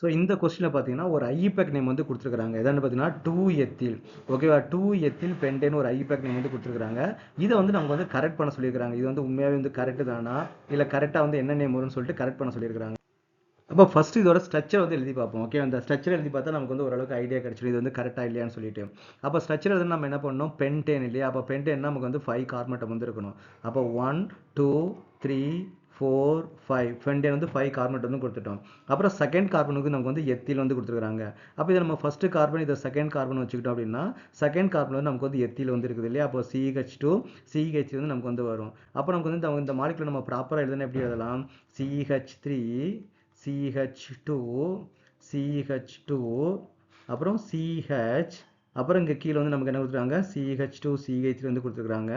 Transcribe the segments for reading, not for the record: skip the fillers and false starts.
So இந்த கொஸ்டினில் பார்த்தீங்கன்னா ஒரு ஐபேக் நேம் வந்து கொடுத்துருக்காங்க. எதான்னு பார்த்தீங்கன்னா 2 எத்தில். ஓகேவா, 2 எத்தில் பென்டேன் ஒரு ஐபேக் நேம் வந்து கொடுத்துருக்காங்க. இதை வந்து நமக்கு வந்து கரெக்ட் பண்ண சொல்லியிருக்காங்க. இது வந்து உண்மையாகவே வந்து கரெக்டு தானா, இல்லை கரெக்டாக வந்து என்ன நேம் வரும்னு சொல்லிட்டு கரெக்ட் பண்ண சொல்லியிருக்காங்க. அப்போ ஃபர்ஸ்ட் இதோட ஸ்ட்ரக்சர் வந்து எழுதி பார்ப்போம். ஓகே, அந்த ஸ்ட்ரக்சர் எழுதி பார்த்தா நமக்கு வந்து ஓரளவுக்கு ஐடியா கிடைச்சிடும் இது வந்து கரெக்டாக இல்லையான்னு சொல்லிட்டு. அப்போ ஸ்ட்ரக்சர் வந்து நம்ம என்ன பண்ணணும், பென்டேன் இல்லையா, அப்போ பென்டேன் நமக்கு வந்து 5 கார்பன் வந்து இருக்கணும். அப்போ 1 2 3 4 5 பென்டேன் வந்து 5 கார்பன் வந்து கொடுத்துட்டோம். அப்புறம் செகண்ட் கார்பனுக்கு நமக்கு வந்து எத்தில் வந்து கொடுத்துருக்காங்க. அப்போ இதை நம்ம ஃபர்ஸ்ட் கார்பன் இதை செகண்ட் கார்பன் வச்சுக்கிட்டோம் அப்படின்னா செகண்ட் கார்பன் வந்து நமக்கு வந்து எத்தில் வந்து இருக்குது இல்லையா, அப்போ CH2 CH வந்து நமக்கு வந்து வரும். அப்போ நமக்கு வந்து இந்த மாலிகுலை நம்ம ப்ராப்பராக எழுதுனா எப்படி எழுதலாம், CH3 CH2 CH2 அப்புறம் CH, அப்புறம் இங்கே கீழே வந்து நமக்கு என்ன கொடுத்துருக்காங்க, CH2 CH3 வந்து கொடுத்துருக்காங்க.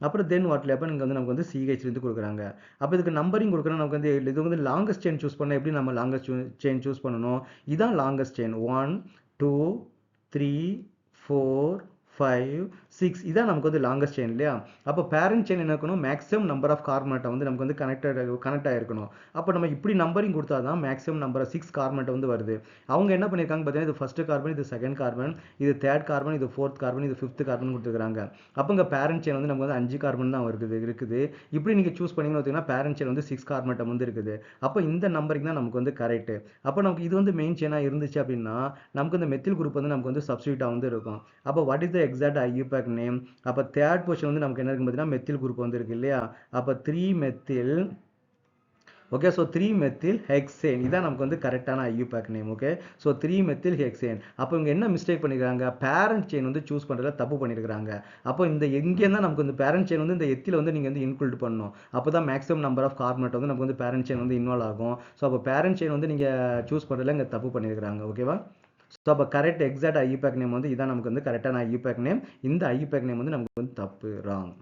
அப்புறம் தென் வாட்டில் அப்போ இங்கே வந்து நமக்கு வந்து CH வந்து கொடுக்குறாங்க. அப்போ இதுக்கு நம்பரிங் கொடுக்குறோம். நமக்கு வந்து இது வந்து லாங்கஸ்ட் செயின் சூஸ் பண்ண எப்படி நம்ம லாங்கஸ்ட் செயின் சூஸ் பண்ணணும், இதான் லாங்கஸ்ட் செயின். 1 2 3 4 5 6 இதான் நமக்கு வந்து லாங்கஸ்ட் செயின் இல்லையா. அப்போ பேரண்ட் செயின் என்ன இருக்கணும், மேக்ஸிமம் நம்பர் ஆஃப் கார்பன் வந்து நமக்கு வந்து கனெக்ட் ஆகிருக்கணும். அப்போ நம்ம இப்படி நம்பரிங் கொடுத்தா தான் மேக்ஸிமம் நம்பர் 6 கார்பன் வந்து வருது. அவங்க என்ன பண்ணியிருக்காங்க பார்த்தீங்கன்னா, இது ஃபர்ஸ்ட் கார்பன், இது செகண்ட் கார்பன், இது தேர்ட் கார்பன், இது ஃபோர்த் கார்பன், இது ஃபிஃப்த் கார்பன் கொடுத்துருக்காங்க. அப்போ இங்கே பேரண்ட் செயின் வந்து நமக்கு வந்து 5 கார்பன் தான் இருக்குது. இப்படி நீங்கள் சூஸ் பண்ணீங்கன்னு பார்த்தீங்கன்னா பேரண்ட் செயின் வந்து 6 கார்பன் வந்து இருக்குது. அப்போ இந்த நம்பரிங் தான் நமக்கு வந்து கரெக்ட். அப்போ நமக்கு இது வந்து மெயின் செயினாக இருந்துச்சு அப்படின்னா நமக்கு இந்த மெத்தில் குரூப் வந்து நமக்கு வந்து சப்ஸ்டியூட்டாக வந்து இருக்கும். அப்போ what is the exact IUPAC name, அப்போ தேர்ட் பொசிஷன் வந்து நமக்கு என்ன இருக்கு பார்த்தீங்கன்னா மெத்தில் குரூப் வந்து இருக்கு இல்லையா. அப்போ 3 methyl. Okay, so 3 methyl hexane இதான் நமக்கு வந்து கரெக்டான IUPAC name. Okay, so 3 methyl hexane. அப்போ இவங்க என்ன மிஸ்டேக் பண்ணிருக்காங்க, பேரண்ட் செயின் வந்து சூஸ் பண்ணுறதுல தப்பு பண்ணியிருக்காங்க. அப்போ இந்த எங்கேயும் தான் நமக்கு இந்த பேரண்ட் செயின் வந்து இந்த எத்தில் வந்து நீங்கள் வந்து இன்க்ளூட் பண்ணணும். அப்போ தான் மேக்ஸிமம் நம்பர் ஆஃப் கார்பனேட் வந்து நமக்கு வந்து பேரண்ட் செயின் வந்து இன்வால்வ் ஆகும். ஸோ அப்போ பேரண்ட் செயின் வந்து நீங்கள் சூஸ் பண்ணுறதுல இங்கே தப்பு பண்ணியிருக்காங்க. ஓகேவா, ஸோ அப்போ கரெக்ட் எக்ஸாக்ட் ஐயூபேக் நேம் வந்து இதான் நமக்கு வந்து கரெக்டான ஐயூபேக் நேம். இந்த ஐயூபேக் நேம் வந்து நமக்கு வந்து தப்பு, ராங்.